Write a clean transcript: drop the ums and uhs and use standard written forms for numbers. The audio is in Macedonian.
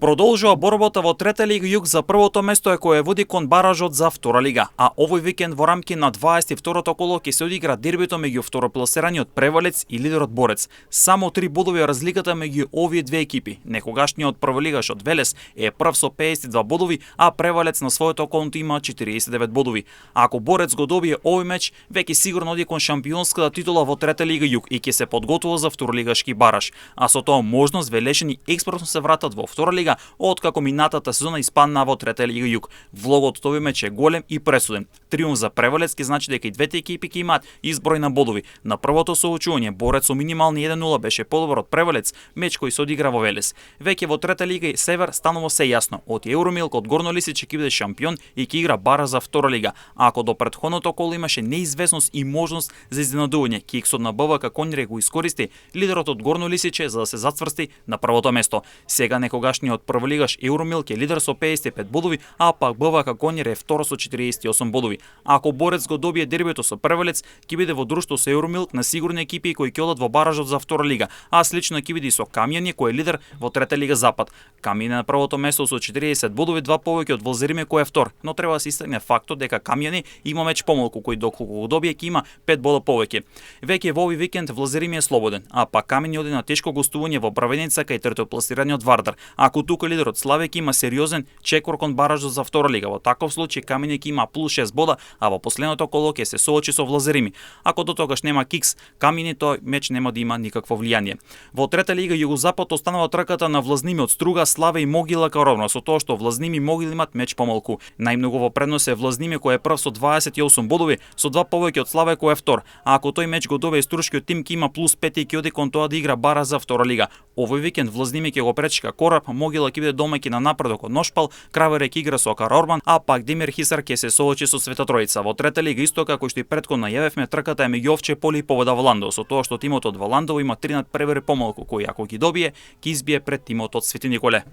Продолжува борбата во Трета лига Југ за првото место кое води кон баражот за Втора лига, а овој викенд во рамки на 22-то коло ќе се одигра дербито меѓу второпласираниот Превалец и лидерот Борец. Само 3 бодови е разликата меѓу овие две екипи. Некогашниот прволигашот Велес е прв со 52 бодови, а Превалец на своето конто има 49 бодови. Ако Борец го добие овој меч, веќе сигурно оди кон шампионската титула во Трета лига Југ и ќе се подготвува за второлигашки бараж. А со тоа можност Велешани експресно се вратат во Втора лига откако минатата сезона испадна во Трета лига Југ. Влогот од овој меч е голем и пресуден. Триумф за Превалец ќе значи дека и двете екипи ќе имаат изброј на бодови. На првото соочување Борец со минимални 1-0 беше подобар од Превалец, меч кој се одигра во Велес. Веќе во Трета лига Север станува се јасно. Од Евромилк од Горно Лисиче ќе биде шампион и ќе игра бара за Втора лига. Ако до претходното коло имаше неизвестност и можност за изненадување, киксот на БВК Конјре го искористи лидерот од Горно Лисиче за да се зацврсти на првото место. Сега некогашниот прволигаш Евромилк е лидер со 55 бодови, а пак БВК Конјер е втор со 48 бодови. Ако Борец го добие дербито со Превалец, ќе биде во друштво со Евромилк на сигурни екипи кои ќе одат во баражот за Втора лига, а слично ќе биде и со Камјани кој е лидер во Трета лига Запад. Камјани на првото место со 40 бодови, два повеќе од Влазериме кој е втор, но треба да се истакне фактот дека Камјани има меч помалку, кој доколку го добие ќе има 5 бода повеќе. Веќе во овој викенд Влазериме е слободен, а пак Камјани оди на тешко гостување во Бравеница кај третопласираниот Вардар. Ако тука лидерот Славек има сериозен чекор кон баражот за Втора лига, во таков случај Камјани ќе има плюс 6 бода, а во последното коло ќе се соочи со Влазерими. Ако до тогаш нема кикс, Камјани тој меч нема да има никакво влијание. Во Трета лига Југозапад останува трката на Влазними од Струга, Славе и Могила ровно, со тоа што Влазними и Могила имат меч помалку. Најмногу во преднос е Влазними кој е прв со 28 бодови, со два повеќе од Славе кој е втор. А ако тој меч го добие Струшкиот тим ќе има плюс 5 и ќе оди кон тоа да игра бара за Втора лига. Овој викенд Влазними ќе го пречка Кораб, Могила ќе биде домаќин на напредок од Ношпал, Кравере ќе игра со Карорбан, а пак Демир Хисар ќе се соочи со Света Тројца. Во Трета лига исто како што и претходно најавивме, трката е меѓу Овче поле и Победа Валандово, со тоа што тимот од Валандово има 3 надпревари помалку, кој ако ги добие, ќе избие пред тимот од Свети Николе.